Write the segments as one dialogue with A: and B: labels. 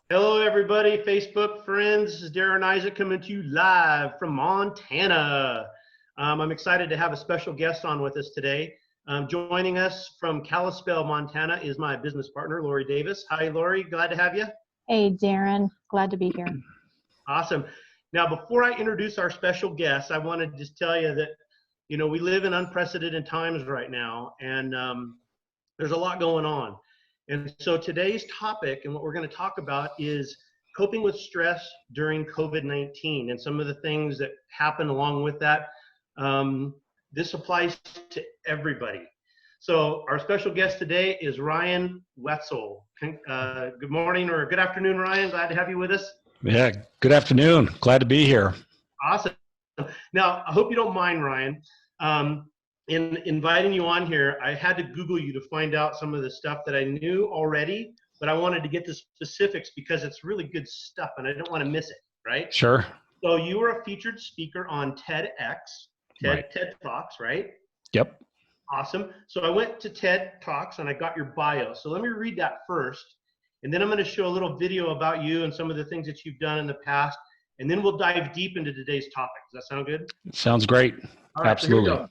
A: Hello, everybody, Facebook friends. This is Darren Isaac coming to you live from Montana. I'm excited to have a special guest on with us today. Joining us from Kalispell, Montana, is my business partner, Lori Davis. Hi, Lori. Glad to have you.
B: Hey, Darren. Glad to be here.
A: Awesome. Now, before I introduce our special guest, I want to just tell you that, we live in unprecedented times right now, and there's a lot going on. And so today's topic and what we're going to talk about is coping with stress during COVID-19 and some of the things that happen along with that. This applies to everybody. So our special guest today is Ryan Wetzel. Good morning or good afternoon, Ryan. Glad to have you with us.
C: Yeah, good afternoon. Glad to be here.
A: Awesome. Now, I hope you don't mind, Ryan. In inviting you on here, I had to Google you to find out some of the stuff that I knew already, but I wanted to get the specifics because it's really good stuff and I don't want to miss it, right?
C: Sure.
A: So you were a featured speaker on TEDx,
C: Right.
A: TED Talks, right?
C: Yep.
A: Awesome. So I went to TED Talks and I got your bio. So let me read that first, and then I'm going to show a little video about you and some of the things that you've done in the past, and then we'll dive deep into today's topic. Does that sound good?
C: Sounds great.
A: All right,
C: Absolutely.
A: So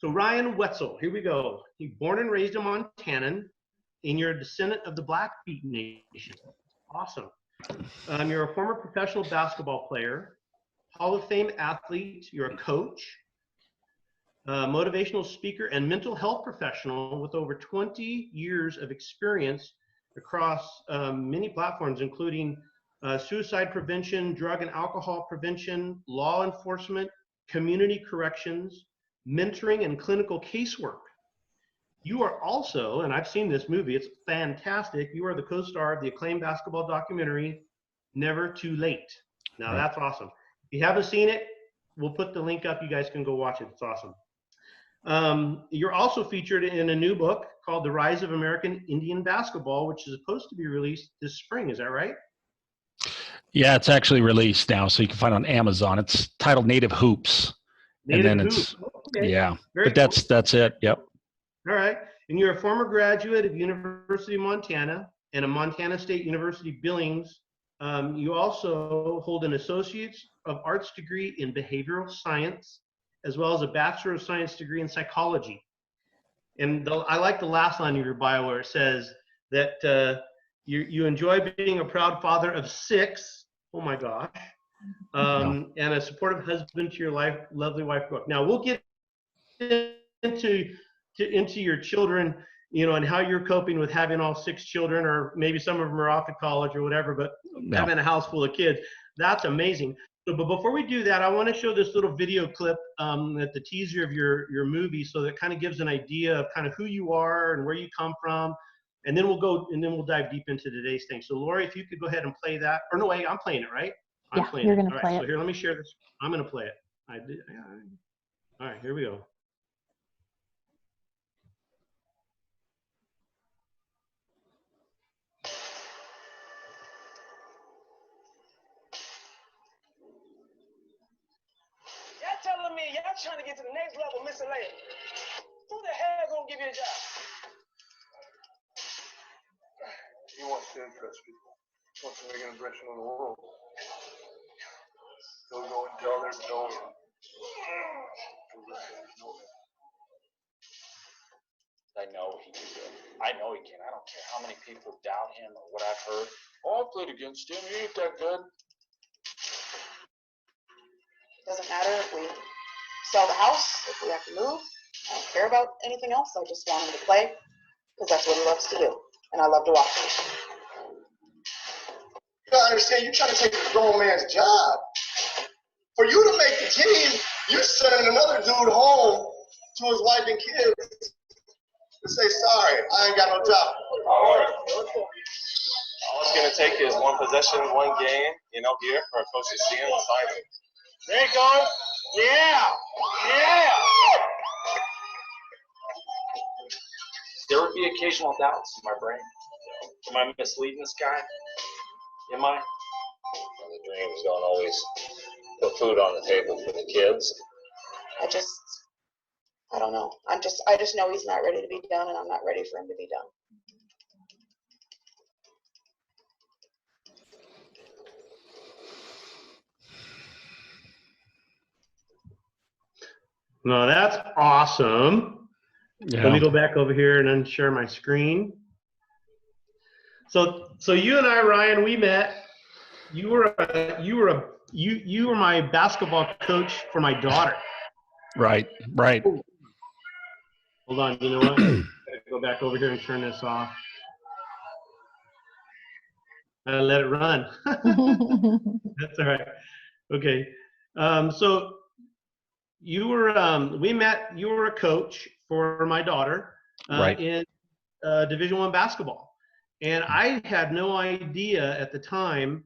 A: So Ryan Wetzel, here we go. He's born and raised in Montana, and you're a descendant of the Blackfeet Nation. Awesome. You're a former professional basketball player, Hall of Fame athlete. You're a coach, motivational speaker, and mental health professional with over 20 years of experience across many platforms, including suicide prevention, drug and alcohol prevention, law enforcement, community corrections, mentoring, and clinical casework. You are also, and I've seen this movie, it's fantastic, you are the co-star of the acclaimed basketball documentary, Never Too Late. Now, That's awesome. If you haven't seen it, we'll put the link up. You guys can go watch it. It's awesome. You're also featured in a new book called The Rise of American Indian Basketball, which is supposed to be released this spring. Is that right?
C: Yeah, it's actually released now, so you can find it on Amazon. It's titled Native Hoops.
A: Native Hoops.
C: Okay. Yeah,
A: Very
C: but
A: cool.
C: That's it. Yep.
A: All right. And you're a former graduate of University of Montana and a Montana State University Billings. You also hold an Associate's of Arts degree in Behavioral Science, as well as a Bachelor of Science degree in Psychology. And I like the last line of your bio where it says that you enjoy being a proud father of 6. Oh my gosh. And a supportive husband to your lovely wife, Brooke. Now we'll get into your children, and how you're coping with having all 6 children, or maybe some of them are off to college or whatever, but having a house full of kids, that's amazing. So, but before we do that, I want to show this little video clip at the teaser of your movie, so that kind of gives an idea of kind of who you are and where you come from. And then we'll dive deep into today's thing. So Lori, if you could go ahead and play that, or no, wait, I'm playing it, right?
B: Yeah, you're going to play it.
A: So here, let me share this. I'm going to play it. All right, here we go.
D: Y'all telling me y'all trying to get to the next level, Mr. Lane. Who the hell gonna give you a job?
E: He wants to impress people. He wants to make an impression on the world. He'll go and tell there's no end.
F: I know he can do it. I know he can. I don't care how many people doubt him or what I've heard. Oh, I played against him. He ain't that good.
G: Doesn't matter if we sell the house, if we have to move. I don't care about anything else. I just want him to play because that's what he loves to do, and I love to watch him.
E: You gotta understand, you're trying to take a grown man's job. For you to make the team, you're sending another dude home to his wife and kids to say, sorry, I ain't got no job.
H: All it's going to take is one possession, one game, here for a coach to see him and sign him.
D: There it goes. Yeah. Yeah.
F: There would be occasional doubts in my brain. Am I misleading this guy? Am I?
H: The dreams don't always put food on the table for the kids.
G: I don't know. I just know he's not ready to be done, and I'm not ready for him to be done.
A: No, that's awesome.
C: Yeah.
A: Let me go back over here and unshare my screen. So you and I, Ryan, we met. You were my basketball coach for my daughter.
C: Right. Right.
A: Hold on. You know what? I gotta go back over here and turn this off. I let it run. That's all right. Okay. So you were we met. You were a coach for my daughter
C: Right.
A: in Division I basketball, and I had no idea at the time,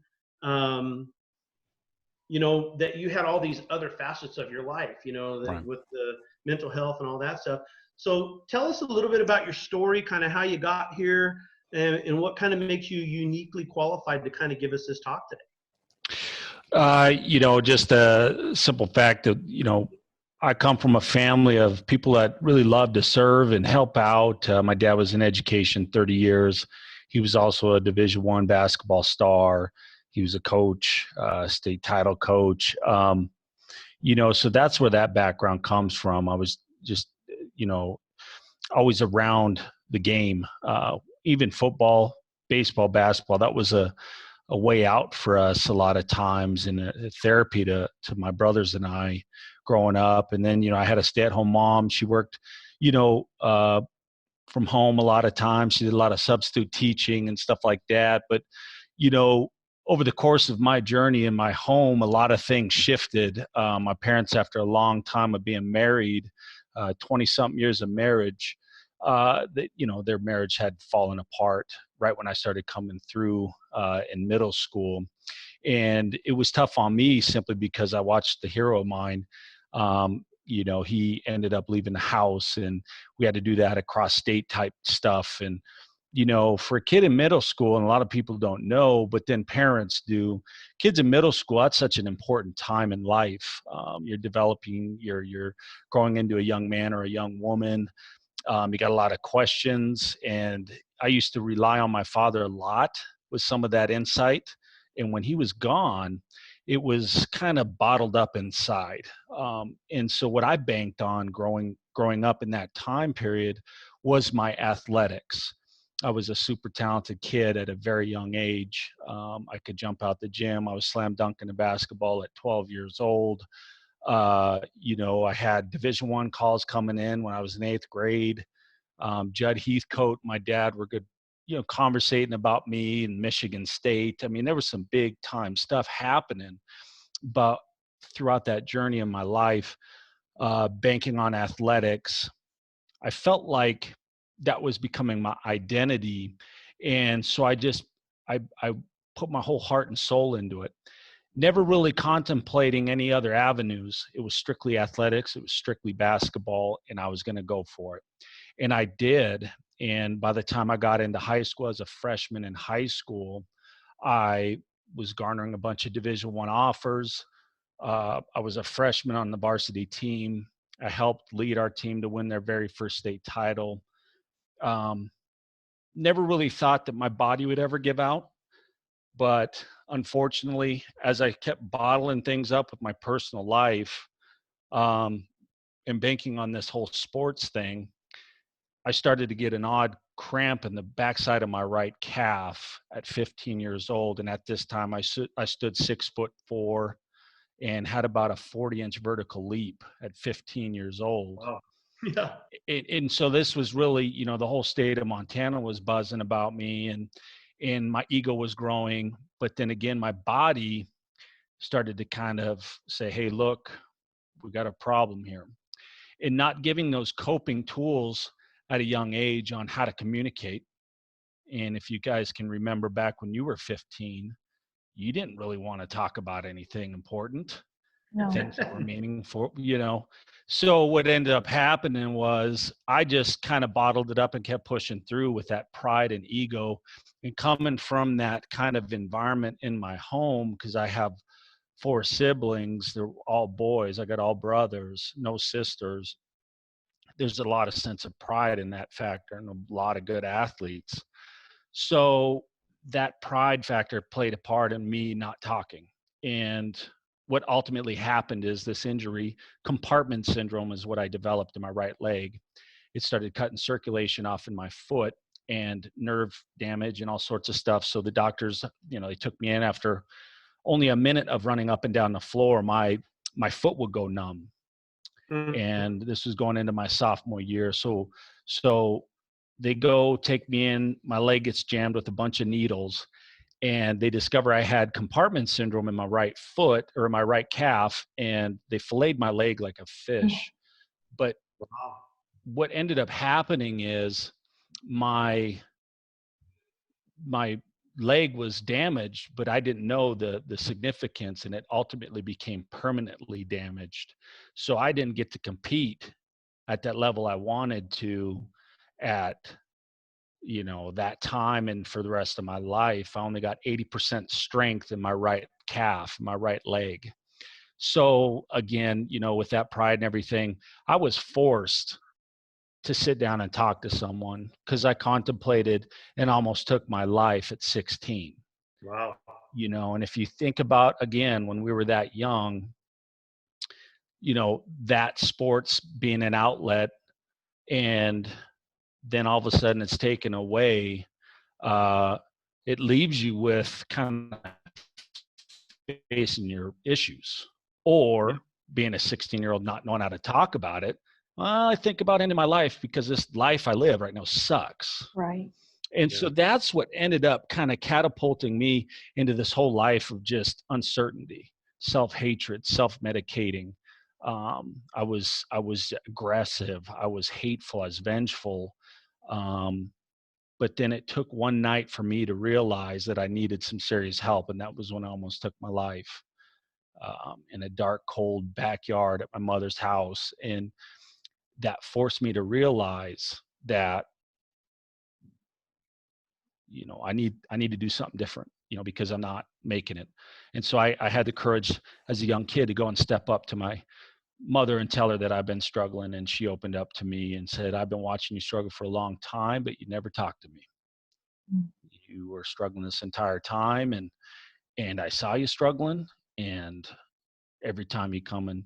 A: you know, that you had all these other facets of your life. You know, that
C: Right.
A: with the mental health and all that stuff. So tell us a little bit about your story, kind of how you got here, and what kind of makes you uniquely qualified to kind of give us this talk today.
C: You know, just a simple fact that, you know, I come from a family of people that really love to serve and help out. My dad was in education 30 years. He was also a Division I basketball star. He was a coach, state title coach. You know, so that's where that background comes from. I was just, you know, always around the game, even football, baseball, basketball. That was a way out for us a lot of times, and a therapy to my brothers and I growing up. And then, you know, I had a stay-at-home mom. She worked, you know, from home a lot of times. She did a lot of substitute teaching and stuff like that. But, you know, over the course of my journey in my home, a lot of things shifted. My parents, after a long time of being married, 20-something years of marriage, that, you know, their marriage had fallen apart right when I started coming through in middle school. And it was tough on me simply because I watched the hero of mine. You know, he ended up leaving the house, and we had to do that across state type stuff. And, you know, for a kid in middle school, and a lot of people don't know, but then parents do, kids in middle school, that's such an important time in life. You're developing, you're growing into a young man or a young woman. You got a lot of questions, and I used to rely on my father a lot with some of that insight. And when he was gone, it was kind of bottled up inside. And so what I banked on growing up in that time period was my athletics. I was a super talented kid at a very young age. I could jump out the gym. I was slam dunking the basketball at 12 years old. You know, I had Division I calls coming in when I was in 8th grade. Judd Heathcote, my dad were good, you know, conversating about me and Michigan State. I mean, there was some big time stuff happening. But throughout that journey in my life, banking on athletics, I felt like that was becoming my identity. And so I put my whole heart and soul into it, never really contemplating any other avenues. It was strictly athletics, it was strictly basketball, and I was going to go for it. And I did. And by the time I got into high school, as a freshman in high school, I was garnering a bunch of Division I offers. I was a freshman on the varsity team. I helped lead our team to win their very first state title. Um, Never really thought that my body would ever give out. But unfortunately, as I kept bottling things up with my personal life, um, and banking on this whole sports thing, I started to get an odd cramp in the backside of my right calf at 15 years old. And at this time, I stood 6'4" and had about a 40-inch vertical leap at 15 years old.
A: Wow. Yeah.
C: And so this was really, you know, the whole state of Montana was buzzing about me, and my ego was growing. But then again, my body started to kind of say, hey, look, we got a problem here. And not giving those coping tools at a young age on how to communicate. And if you guys can remember back when you were 15, you didn't really want to talk about anything important,
B: No.
C: things that were meaningful, you know. So what ended up happening was I just kind of bottled it up and kept pushing through with that pride and ego. And coming from that kind of environment in my home, because I have 4 siblings, they're all boys, I got all brothers, no sisters. There's a lot of sense of pride in that factor, and a lot of good athletes. So that pride factor played a part in me not talking. And what ultimately happened is this injury, compartment syndrome is what I developed in my right leg. It started cutting circulation off in my foot and nerve damage and all sorts of stuff. So the doctors, they took me in after only a minute of running up and down the floor. My foot would go numb. And this was going into my sophomore year. So they go take me in, my leg gets jammed with a bunch of needles, and they discover I had compartment syndrome in my right foot or my right calf, and they filleted my leg like a fish. But what ended up happening is my leg was damaged, but I didn't know the significance, and it ultimately became permanently damaged. So I didn't get to compete at that level I wanted to at that time, and for the rest of my life. I only got 80% strength in my right calf, my right leg. So again, with that pride and everything, I was forced to sit down and talk to someone because I contemplated and almost took my life at 16.
A: Wow.
C: And if you think about, again, when we were that young, that sports being an outlet, and then all of a sudden it's taken away, it leaves you with kind of facing your issues, or being a 16-year-old not knowing how to talk about it. Well, I think about ending my life because this life I live right now sucks.
B: Right.
C: And so that's what ended up kind of catapulting me into this whole life of just uncertainty, self-hatred, self-medicating. I was aggressive. I was hateful. I was vengeful. But then it took one night for me to realize that I needed some serious help. And that was when I almost took my life, in a dark, cold backyard at my mother's house. And that forced me to realize that, I need to do something different, because I'm not making it. And so I had the courage as a young kid to go and step up to my mother and tell her that I've been struggling. And she opened up to me and said, I've been watching you struggle for a long time, but you never talked to me. You were struggling this entire time, and I saw you struggling, and every time you come in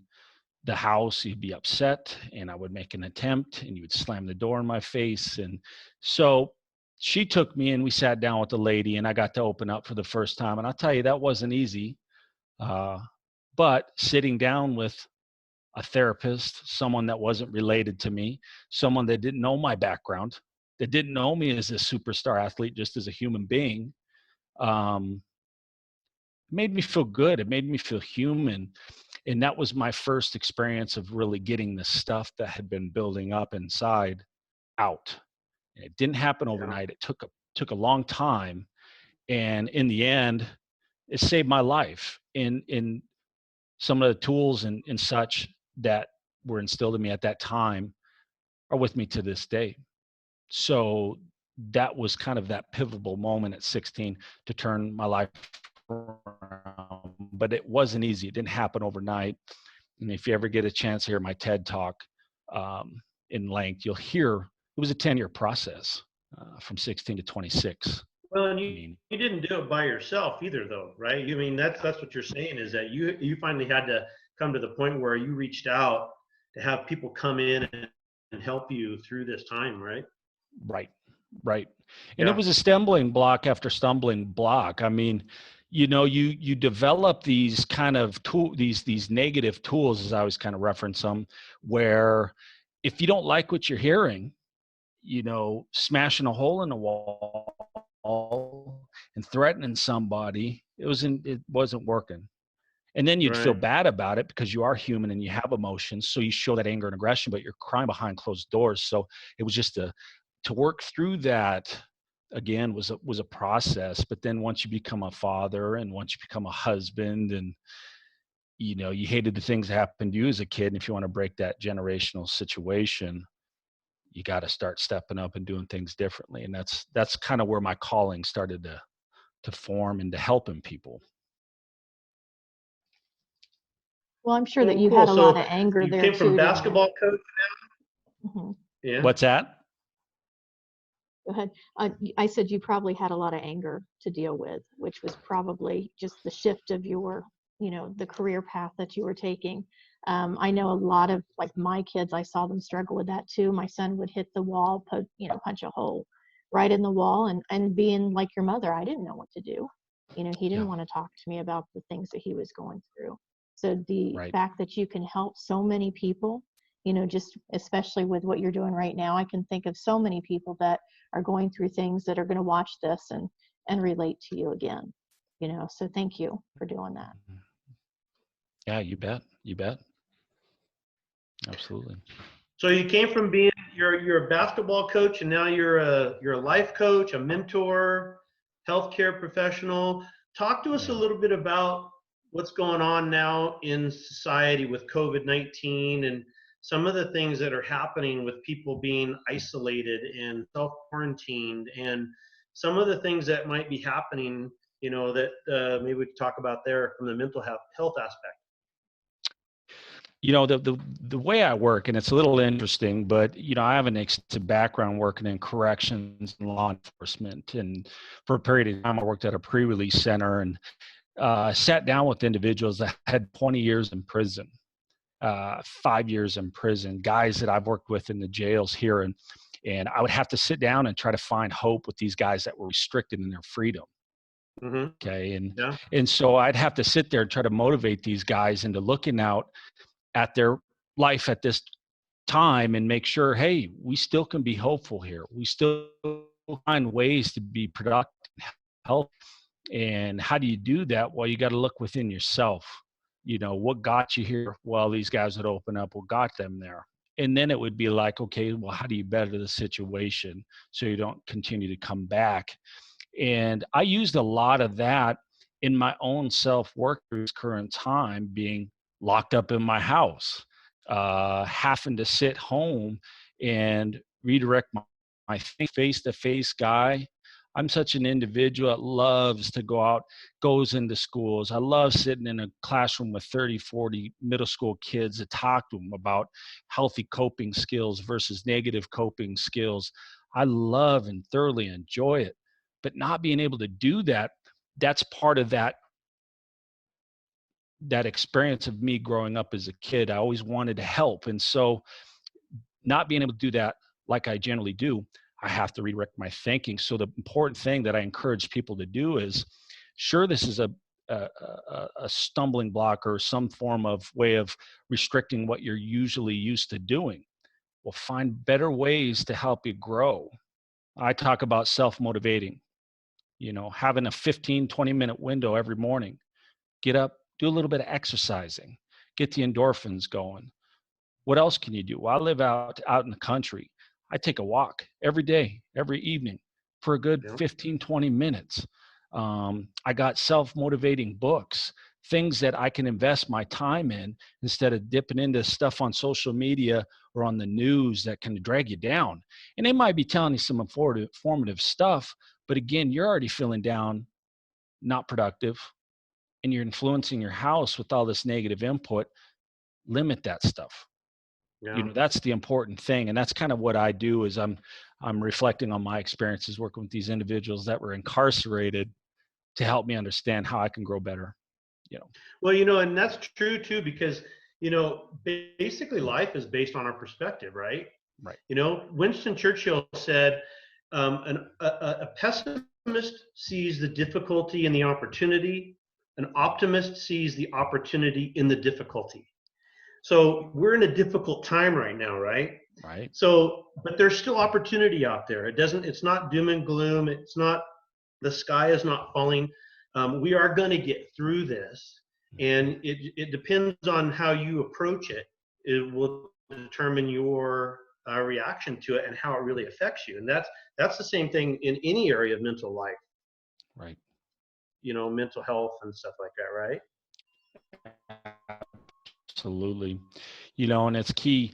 C: the house, you'd be upset, and I would make an attempt, and you would slam the door in my face. And so she took me, and we sat down with the lady, and I got to open up for the first time. And I'll tell you, that wasn't easy. But sitting down with a therapist, someone that wasn't related to me, someone that didn't know my background, that didn't know me as a superstar athlete, just as a human being, made me feel good. It made me feel human. And that was my first experience of really getting the stuff that had been building up inside out. And it didn't happen overnight. It took a long time. And in the end, it saved my life. In some of the tools and such that were instilled in me at that time are with me to this day. So that was kind of that pivotal moment at 16 to turn my life around. But it wasn't easy. It didn't happen overnight. And if you ever get a chance to hear my TED talk in length, you'll hear it was a 10-year process from 16 to 26.
A: Well, and you didn't do it by yourself either, though, right? I mean, that's what you're saying, is that you finally had to come to the point where you reached out to have people come in and help you through this time, right?
C: Right. And it was a stumbling block after stumbling block. I mean, you develop these kind of these negative tools, as I always kind of reference them, where if you don't like what you're hearing, smashing a hole in the wall and threatening somebody, it wasn't working. And then you'd feel bad about it because you are human and you have emotions. So you show that anger and aggression, but you're crying behind closed doors. So it was just to work through that, again, was a process. But then once you become a father, and once you become a husband, and you hated the things that happened to you as a kid, and if you want to break that generational situation, you got to start stepping up and doing things differently. And that's kind of where my calling started to form into helping people.
B: Well, I'm sure that you had a lot of anger
A: you
B: there
A: came
B: too.
A: From basketball coach now?
B: Mm-hmm.
A: Yeah.
C: What's that?
B: Go ahead. I said you probably had a lot of anger to deal with, which was probably just the shift of your the career path that you were taking. I know a lot of like my kids, I saw them struggle with that too. My son would hit the wall, punch a hole right in the wall, and being like your mother, I didn't know what to do. He didn't
C: Yeah.
B: want to talk to me about the things that he was going through. So the
C: Right.
B: fact that you can help so many people, just especially with what you're doing right now, I can think of so many people that are going through things that are going to watch this and relate to you again. So thank you for doing that.
C: Yeah, you bet. You bet. Absolutely.
A: So you came from being you're a basketball coach, and now you're a life coach, a mentor, healthcare professional. Talk to us a
C: Yeah.
A: little bit about what's going on now in society with COVID-19 and some of the things that are happening with people being isolated and self-quarantined, and some of the things that might be happening, that maybe we could talk about there from the mental health aspect.
C: The way I work, and it's a little interesting, but I have an extensive background working in corrections and law enforcement, and for a period of time I worked at a pre-release center, and sat down with individuals that had 20 years in prison, 5 years in prison, guys that I've worked with in the jails here, and I would have to sit down and try to find hope with these guys that were restricted in their freedom.
A: Mm-hmm.
C: Okay,
A: Yeah.
C: and so I'd have to sit there and try to motivate these guys into looking out at their life at this time and make sure, hey, we still can be hopeful here. We still find ways to be productive, healthy. And how do you do that? Well, you got to look within yourself. What got you here? Well, these guys would open up what got them there. And then it would be like, okay, well, how do you better the situation so you don't continue to come back? And I used a lot of that in my own self-work through this current time, being locked up in my house, having to sit home and redirect my face-to-face guy. I'm such an individual that loves to go out, goes into schools. I love sitting in a classroom with 30, 40 middle school kids to talk to them about healthy coping skills versus negative coping skills. I love and thoroughly enjoy it. But not being able to do that, that's part of that experience of me growing up as a kid. I always wanted to help. And so not being able to do that like I generally do, I have to redirect my thinking. So the important thing that I encourage people to do is, sure, this is a stumbling block or some form of way of restricting what you're usually used to doing. Well, find better ways to help you grow. I talk about self-motivating, having a 15, 20-minute window every morning. Get up, do a little bit of exercising, get the endorphins going. What else can you do? Well, I live out in the country. I take a walk every day, every evening for a good 15, 20 minutes. I got self-motivating books, things that I can invest my time in instead of dipping into stuff on social media or on the news that can drag you down. And they might be telling you some informative stuff, but again, you're already feeling down, not productive, and you're influencing your house with all this negative input. Limit that stuff.
A: Yeah.
C: That's the important thing. And that's kind of what I do is I'm reflecting on my experiences working with these individuals that were incarcerated to help me understand how I can grow better.
A: Well, and that's true too, because, basically life is based on our perspective, right?
C: Right.
A: Winston Churchill said, a pessimist sees the difficulty in the opportunity. An optimist sees the opportunity in the difficulty. So we're in a difficult time right now, right?
C: Right.
A: So, but there's still opportunity out there. It's not doom and gloom. The sky is not falling. We are going to get through this. And it depends on how you approach it. It will determine your reaction to it and how it really affects you. And that's the same thing in any area of mental life.
C: Right.
A: Mental health and stuff like that, right?
C: Absolutely. And it's key.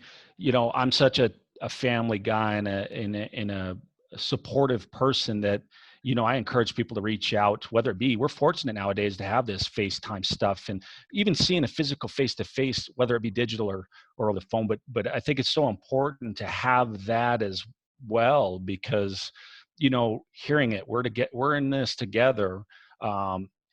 C: I'm such a family guy and a supportive person that, I encourage people to reach out, whether it be, we're fortunate nowadays to have this FaceTime stuff and even seeing a physical face-to-face, whether it be digital or on the phone. But I think it's so important to have that as well, because, hearing it, we're in this together.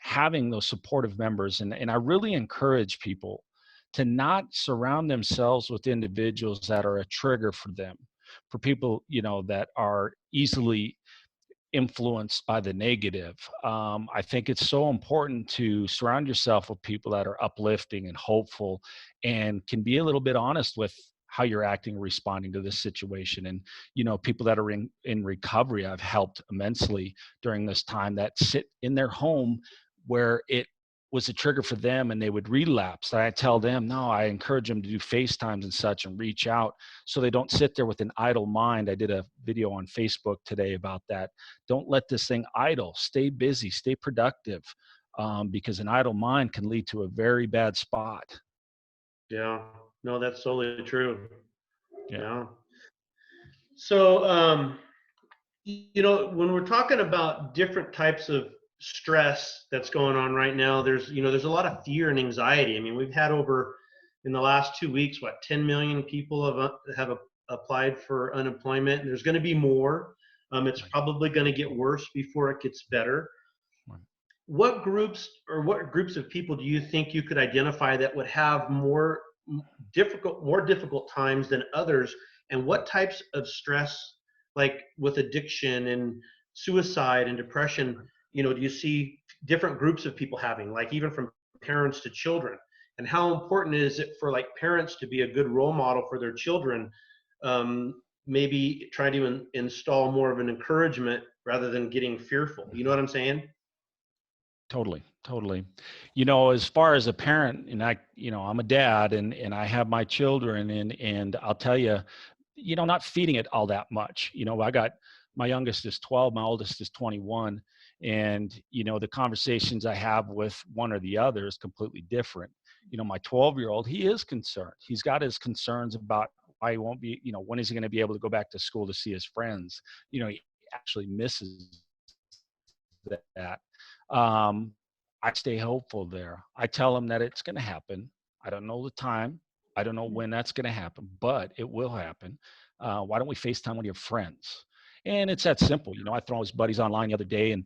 C: having those supportive members. And I really encourage people to not surround themselves with individuals that are a trigger for them, for people, that are easily influenced by the negative. I think it's so important to surround yourself with people that are uplifting and hopeful and can be a little bit honest with how you're acting, responding to this situation. And, people that are in recovery, I've helped immensely during this time, that sit in their home where it was a trigger for them and they would relapse. And I tell them, no, I encourage them to do FaceTimes and such and reach out so they don't sit there with an idle mind. I did a video on Facebook today about that. Don't let this thing idle. Stay busy, stay productive, because an idle mind can lead to a very bad spot.
A: Yeah, no, that's totally true.
C: Yeah.
A: Yeah. So, when we're talking about different types of stress that's going on right now, there's a lot of fear and anxiety. I mean, we've had over in the last 2 weeks, 10 million people have applied for unemployment, and there's going to be more. It's probably going to get worse before it gets better.
C: Right.
A: What groups of people do you think you could identify that would have more difficult times than others, and what types of stress, like with addiction and suicide and depression, do you see different groups of people having, like even from parents to children? And how important is it for like parents to be a good role model for their children? Maybe try to install more of an encouragement rather than getting fearful. You know what I'm saying?
C: Totally. As far as a parent, and I'm a dad, and I have my children, and I'll tell you, not feeding it all that much. I got, my youngest is 12, my oldest is 21. And, the conversations I have with one or the other is completely different. My 12-year-old, he is concerned. He's got his concerns about why he won't be, when is he going to be able to go back to school to see his friends? He actually misses that. I stay hopeful there. I tell him that it's going to happen. I don't know the time. I don't know when that's going to happen, but it will happen. Why don't we FaceTime with your friends? And it's that simple. I threw his buddies online the other day, and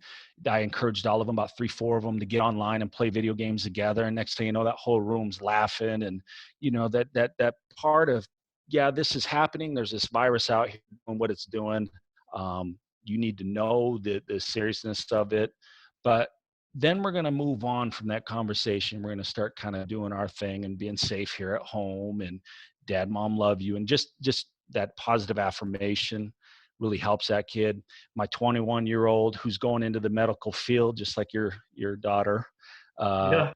C: I encouraged all of them, about 3, 4 of them, to get online and play video games together. And next thing you know, that whole room's laughing. And that part of, yeah, this is happening. There's this virus out here and what it's doing. You need to know the seriousness of it. But then we're going to move on from that conversation. We're going to start kind of doing our thing and being safe here at home, and dad, mom love you. And just that positive affirmation really helps that kid. My 21-year-old, who's going into the medical field, just like your daughter,
A: Yeah.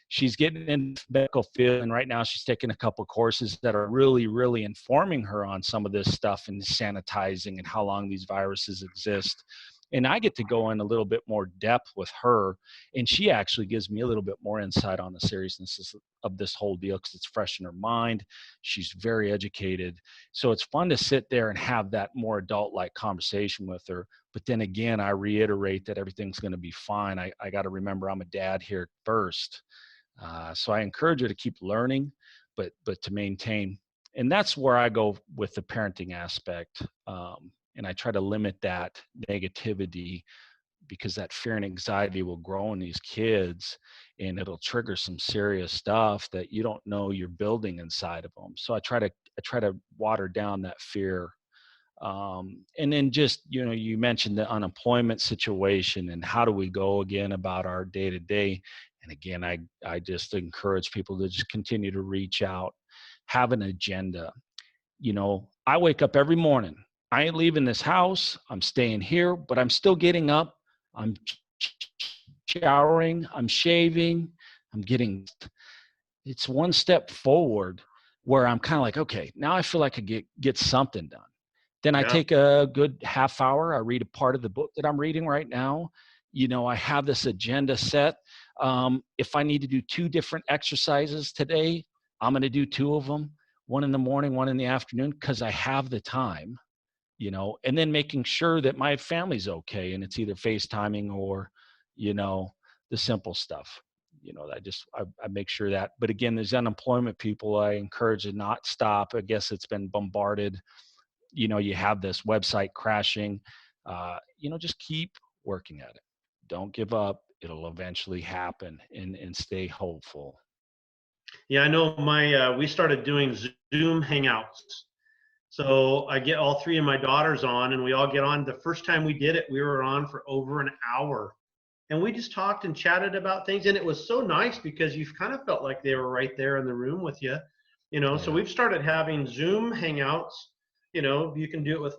C: She's getting in the medical field, and right now she's taking a couple of courses that are really, really informing her on some of this stuff and sanitizing and how long these viruses exist. And I get to go in a little bit more depth with her, and she actually gives me a little bit more insight on the seriousness of this whole deal, because it's fresh in her mind. She's very educated. So it's fun to sit there and have that more adult-like conversation with her. But then again, I reiterate that everything's going to be fine. I got to remember I'm a dad here first. So I encourage her to keep learning, but to maintain. And that's where I go with the parenting aspect. And I try to limit that negativity, because that fear and anxiety will grow in these kids, and it'll trigger some serious stuff that you don't know you're building inside of them. So I try to water down that fear. And then just, you mentioned the unemployment situation and how do we go again about our day to day. And again, I just encourage people to just continue to reach out, have an agenda. I wake up every morning. I ain't leaving this house. I'm staying here, but I'm still getting up. I'm showering. I'm shaving. It's one step forward where I'm kind of like, okay, now I feel like I get something done. Then I take a good half hour. I read a part of the book that I'm reading right now. I have this agenda set. If I need to do 2 different exercises today, I'm going to do 2 of them, one in the morning, one in the afternoon, because I have the time, and then making sure that my family's okay. And it's either FaceTiming or, the simple stuff. I make sure that. But again, there's unemployment people. I encourage to not stop. I guess it's been bombarded. You have this website crashing. Just keep working at it. Don't give up. it'll eventually happen, and stay hopeful.
A: Yeah, I know we started doing Zoom Hangouts. So I get all three of my daughters on, and we all get on. The first time we did it, we were on for over an hour. And we just talked and chatted about things. And it was so nice because you kind of felt like they were right there in the room with you. So
C: Yeah.
A: we've started having Zoom Hangouts. You can do it with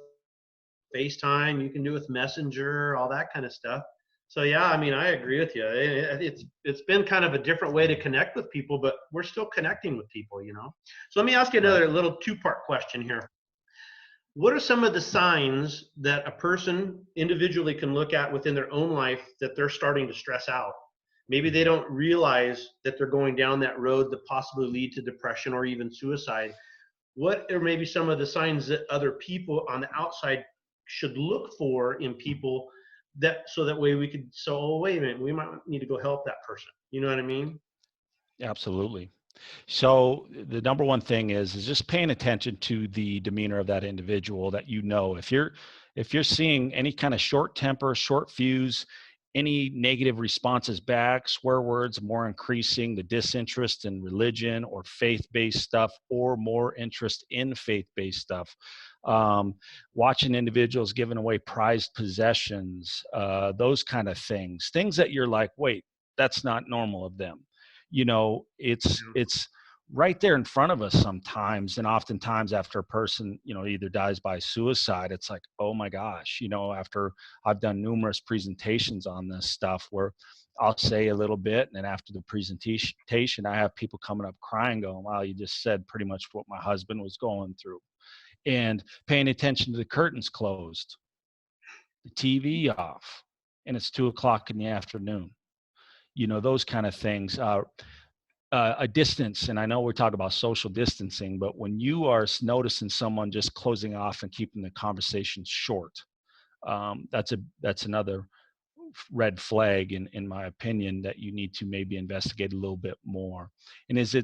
A: FaceTime, you can do it with Messenger, all that kind of stuff. So yeah, I mean, I agree with you. It's been kind of a different way to connect with people, but we're still connecting with people. So let me ask you
C: Right.
A: another little two-part question here. What are some of the signs that a person individually can look at within their own life that they're starting to stress out? Maybe they don't realize that they're going down that road that possibly lead to depression or even suicide. What are maybe some of the signs that other people on the outside should look for in people, so that way we could oh, wait a minute, we might need to go help that person. You know what I mean?
C: Absolutely. So the number one thing is just paying attention to the demeanor of that individual. That if you're seeing any kind of short temper, short fuse, any negative responses back, swear words, more increasing the disinterest in religion or faith-based stuff, or more interest in faith-based stuff. Watching individuals giving away prized possessions, those kind of things that you're like, wait, that's not normal of them. It's right there in front of us sometimes, and oftentimes after a person either dies by suicide, it's like, oh my gosh. After I've done numerous presentations on this stuff where I'll say a little bit, and then after the presentation I have people coming up crying, going, wow, you just said pretty much what my husband was going through. And paying attention to the curtains closed, the TV off, and it's 2 o'clock in the afternoon. Those kind of things. A distance, and I know we're talking about social distancing, but when you are noticing someone just closing off and keeping the conversation short, that's another red flag, in my opinion, that you need to maybe investigate a little bit more. And it's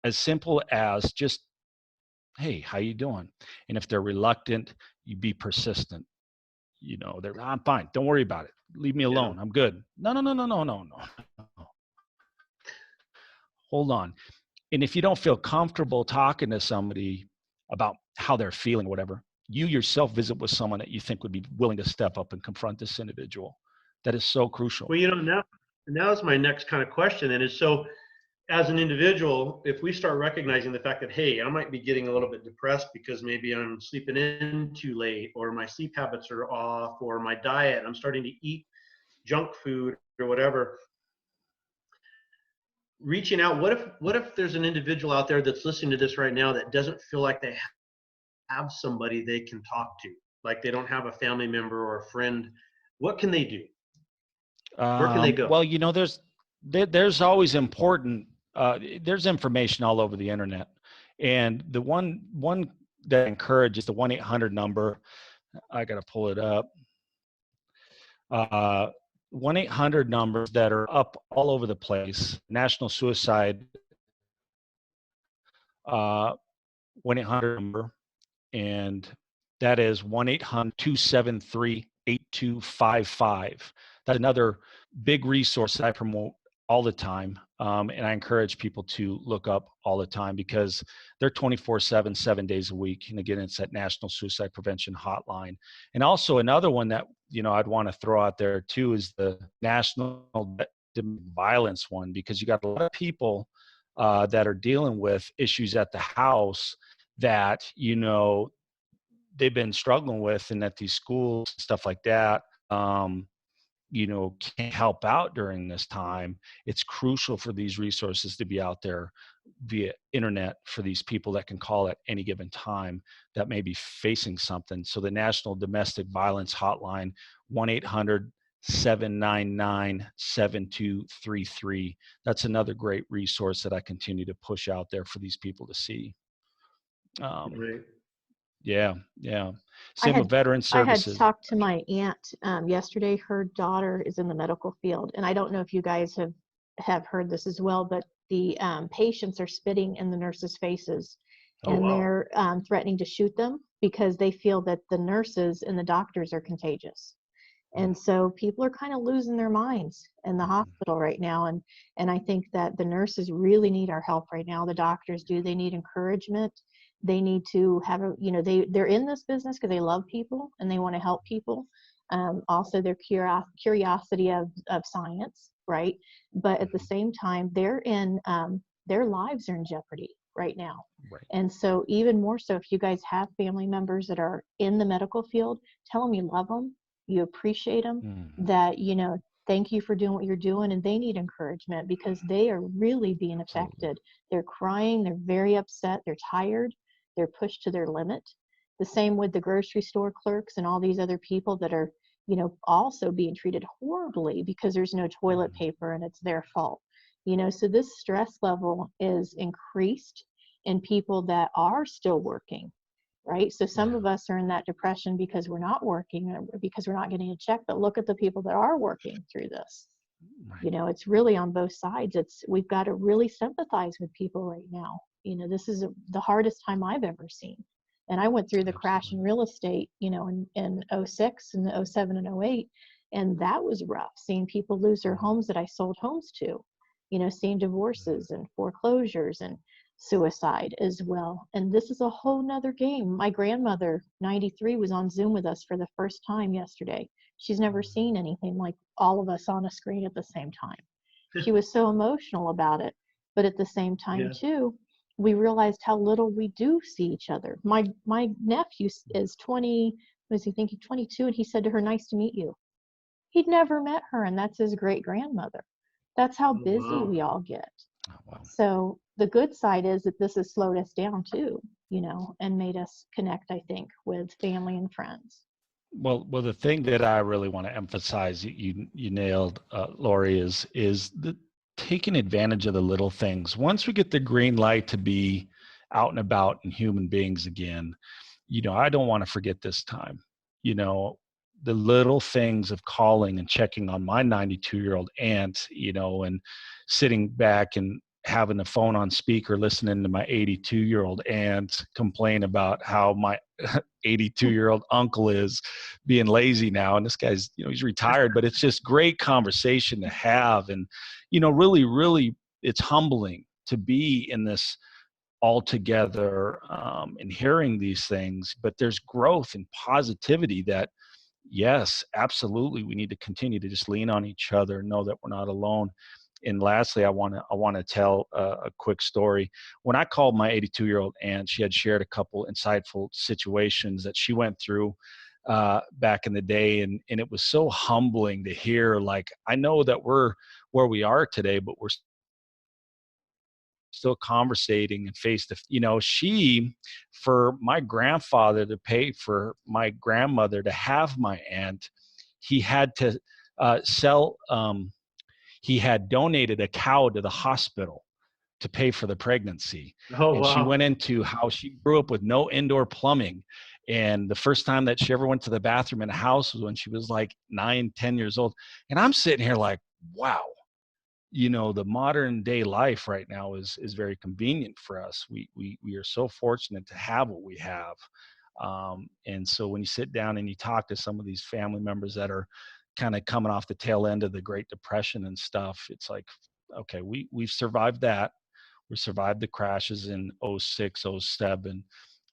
C: as simple as just, hey, how you doing? And if they're reluctant, you be persistent. I'm fine, don't worry about it, leave me alone, I'm good. No, hold on. And if you don't feel comfortable talking to somebody about how they're feeling, whatever, you yourself visit with someone that you think would be willing to step up and confront this individual. That is so crucial.
A: Well, now is my next kind of question. And is so, as an individual, if we start recognizing the fact that, hey, I might be getting a little bit depressed because maybe I'm sleeping in too late, or my sleep habits are off, or my diet, I'm starting to eat junk food or whatever, reaching out, what if there's an individual out there that's listening to this right now that doesn't feel like they have somebody they can talk to, like they don't have a family member or a friend? What can they do? Where can they go?
C: Well, there's always important, there's information all over the internet, and the one that I encourage is the 1-800 number. I got to pull it up. 1-800 numbers that are up all over the place. National Suicide 1-800 number, and that is 1-800-273-8255. That's another big resource that I promote all the time, and I encourage people to look up all the time, because they're 24/7, 7 days a week. And again, it's that National Suicide Prevention Hotline. And also another one that I'd want to throw out there too is the National Domestic Violence one, because you got a lot of people that are dealing with issues at the house that they've been struggling with, and that these schools, stuff like that, can't help out during this time. It's crucial for these resources to be out there via internet for these people that can call at any given time that may be facing something. So the National Domestic Violence Hotline, 1-800-799-7233. That's another great resource that I continue to push out there for these people to see.
A: Right.
C: Yeah. Same with veteran services.
B: I had talked to my aunt yesterday. Her daughter is in the medical field, and I don't know if you guys have heard this as well, but the patients are spitting in the nurses' faces, and they're threatening to shoot them because they feel that the nurses and the doctors are contagious. And so people are kind of losing their minds in the hospital right now. And I think that the nurses really need our help right now. The doctors do. They need encouragement. They need to have a, they're in this business because they love people and they want to help people. Also their curiosity of science, right? But at the same time, they're in, their lives are in jeopardy right now.
C: Right.
B: And so even more so, if you guys have family members that are in the medical field, tell them you love them, you appreciate them, that, thank you for doing what you're doing. And they need encouragement because they are really being affected. They're crying. They're very upset. They're tired. They're pushed to their limit. The same with the grocery store clerks and all these other people that are, also being treated horribly because there's no toilet paper and it's their fault. So this stress level is increased in people that are still working, right? So some of us are in that depression because we're not working or because we're not getting a check, but look at the people that are working through this.
C: Right.
B: It's really on both sides. We've got to really sympathize with people right now. This is the hardest time I've ever seen. And I went through the crash in real estate, in 06 and 07 and 08. And that was rough, seeing people lose their homes that I sold homes to, seeing divorces and foreclosures and suicide as well. And this is a whole nother game. My grandmother, 93, was on Zoom with us for the first time yesterday. She's never seen anything like all of us on a screen at the same time. She was so emotional about it. But at the same time, too, we realized how little we do see each other. My nephew is 20, was he thinking 22, and he said to her, "Nice to meet you." He'd never met her, and that's his great grandmother. That's how busy we all get.
C: Oh, wow.
B: So the good side is that this has slowed us down too, and made us connect, I think, with family and friends.
C: Well, the thing that I really want to emphasize, you nailed, Lori, is the taking advantage of the little things. Once we get the green light to be out and about and human beings again, I don't want to forget this time. The little things of calling and checking on my 92-year-old aunt, and sitting back and having the phone on speaker, listening to my 82-year-old aunt complain about how my 82-year-old uncle is being lazy now. And this guy's, he's retired, but it's just great conversation to have. And, really, really, it's humbling to be in this all together and hearing these things, but there's growth and positivity that, yes, absolutely, we need to continue to just lean on each other and know that we're not alone. And lastly, I want to tell a quick story. When I called my 82-year-old aunt, she had shared a couple insightful situations that she went through back in the day, and it was so humbling to hear. Like, I know that we're where we are today, but we're still conversating and she, for my grandfather to pay for my grandmother to have my aunt, he had to sell. He had donated a cow to the hospital to pay for the pregnancy.
A: Oh,
C: and
A: wow.
C: She went into how she grew up with no indoor plumbing. And the first time that she ever went to the bathroom in a house was when she was like 9, 10 years old. And I'm sitting here like, wow, the modern day life right now is very convenient for us. We are so fortunate to have what we have. And so when you sit down and you talk to some of these family members that are kind of coming off the tail end of the Great Depression and stuff, it's like, okay, we've survived that. We survived the crashes in 06, 07.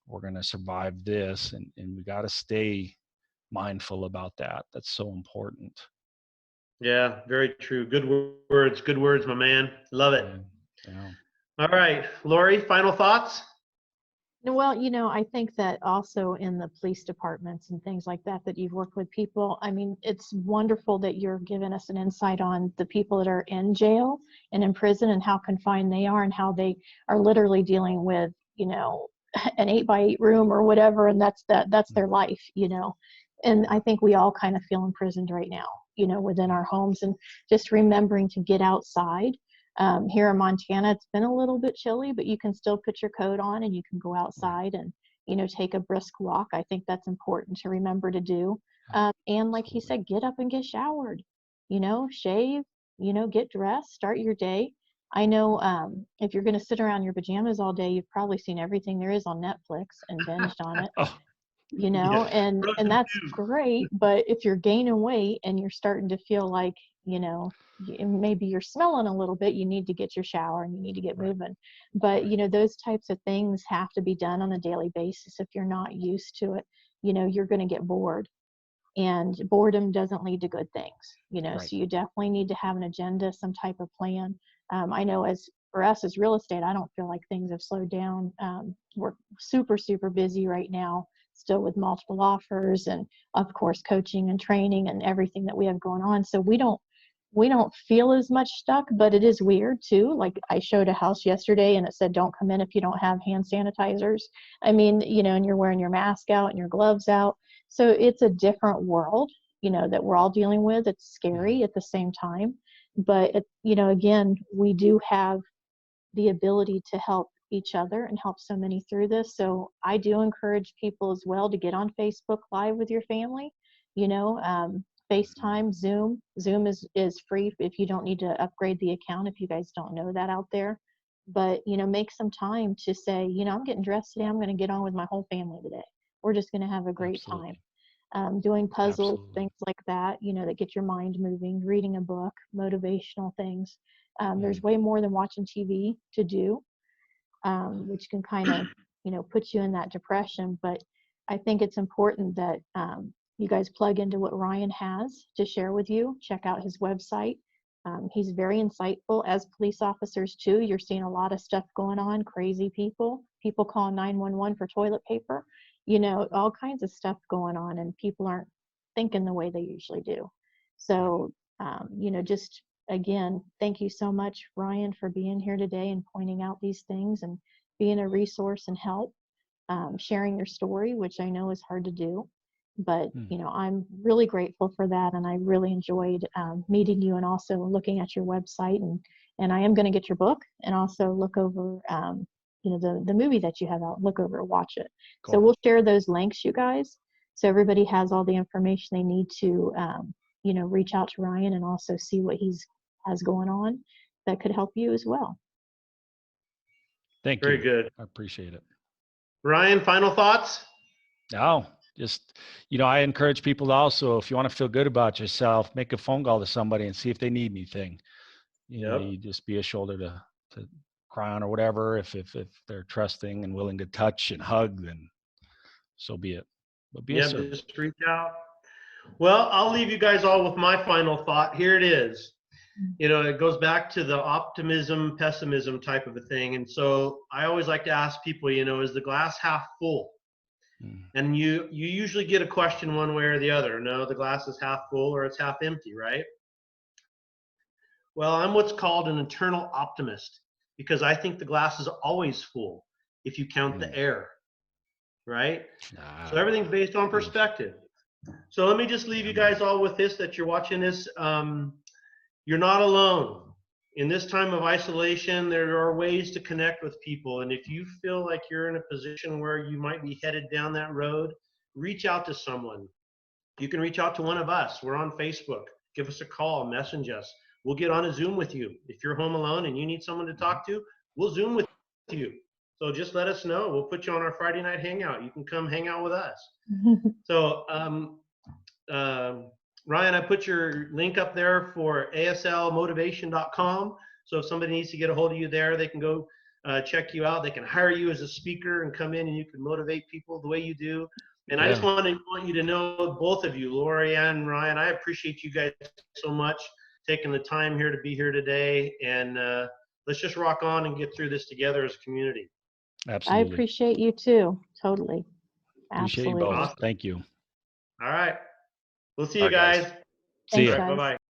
C: We're going to survive this. And we got to stay mindful about that. That's so important.
A: Yeah, very true. Good words. Good words, my man. Love it.
C: Yeah.
A: All right, Lori, final thoughts?
B: Well, I think that also in the police departments and things like that you've worked with people. I mean, it's wonderful that you're giving us an insight on the people that are in jail and in prison and how confined they are and how they are literally dealing with, an 8x8 room or whatever. And that's their life, And I think we all kind of feel imprisoned right now, within our homes, and just remembering to get outside. Here in Montana, it's been a little bit chilly, but you can still put your coat on and you can go outside and, take a brisk walk. I think that's important to remember to do. And like he said, get up and get showered, shave, get dressed, start your day. I know if you're going to sit around your pajamas all day, you've probably seen everything there is on Netflix and binged on it. you know, and that's great. But if you're gaining weight and you're starting to feel like, you know, maybe you're smelling a little bit, you need to get your shower and you need to get moving. But, you know, those types of things have to be done on a daily basis. If you're not used to it, you know, you're going to get bored, and boredom doesn't lead to good things, you know. So you definitely need to have an agenda, some type of plan. I know as for us as real estate, I don't feel like things have slowed down. We're super, super busy right now, still with multiple offers and of course coaching and training and everything that we have going on. So we don't feel as much stuck, but it is weird too. Like I showed a house yesterday and it said, don't come in if you don't have hand sanitizers. I mean, you know, and you're wearing your mask out and your gloves out. So it's a different world, you know, that we're all dealing with. It's scary at the same time, but it, you know, again, we do have the ability to help each other and help so many through this. So I do encourage people as well to get on Facebook Live with your family, you know, FaceTime, Zoom. Zoom is free if you don't need to upgrade the account, if you guys don't know that out there. But, you know, make some time to say, you know, I'm getting dressed today. I'm going to get on with my whole family today. We're just going to have a great time. Doing puzzles, things like that, you know, that get your mind moving, reading a book, motivational things. There's way more than watching TV to do, which can kind of, you know, put you in that depression. But I think it's important that you guys plug into what Ryan has to share with you. Check out his website. He's very insightful. As police officers too, you're seeing a lot of stuff going on, crazy people calling 911 for toilet paper, you know, all kinds of stuff going on, and people aren't thinking the way they usually do. So, you know, just again, thank you so much, Ryan, for being here today and pointing out these things and being a resource and help, sharing your story, which I know is hard to do. But, you know, I'm really grateful for that. And I really enjoyed meeting you and also looking at your website. And I am going to get your book and also look over, you know, the movie that you have out, look over, watch it. Cool. So we'll share those links, you guys. So everybody has all the information they need to, you know, reach out to Ryan and also see what he's has going on that could help you as well.
C: Thank you.
A: Very good.
C: I appreciate it.
A: Ryan, final thoughts?
C: No, just, you know, I encourage people to also, if you want to feel good about yourself, make a phone call to somebody and see if they need anything. You know, you just be a shoulder to cry on or whatever. If they're trusting and willing to touch and hug, then so be it. But be a servant.
A: Just reach out. Well, I'll leave you guys all with my final thought. Here it is. You know, it goes back to the optimism, pessimism type of a thing. And so I always like to ask people, you know, is the glass half full? And you usually get a question one way or the other. No, the glass is half full or it's half empty, right? Well, I'm what's called an eternal optimist because I think the glass is always full if you count the air, right? So everything's based on perspective. So let me just leave you guys all with this, that you're watching this. You're not alone. In this time of isolation, there are ways to connect with people. And if you feel like you're in a position where you might be headed down that road, reach out to someone. You can reach out to one of us. We're on Facebook. Give us a call, message us. We'll get on a Zoom with you. If you're home alone and you need someone to talk to, we'll Zoom with you. So just let us know. We'll put you on our Friday night hangout. You can come hang out with us. So, Ryan, I put your link up there for aslmotivation.com. So if somebody needs to get a hold of you there, they can go check you out. They can hire you as a speaker and come in and you can motivate people the way you do. And I just want you to know, both of you, Lori and Ryan, I appreciate you guys so much taking the time here to be here today. And let's just rock on and get through this together as a community.
C: Absolutely.
B: I appreciate you too. Totally.
C: Appreciate
B: Absolutely.
C: you both. Thank you.
A: All right. We'll see you guys.
C: See you.
B: Thanks, guys.
A: Bye-bye.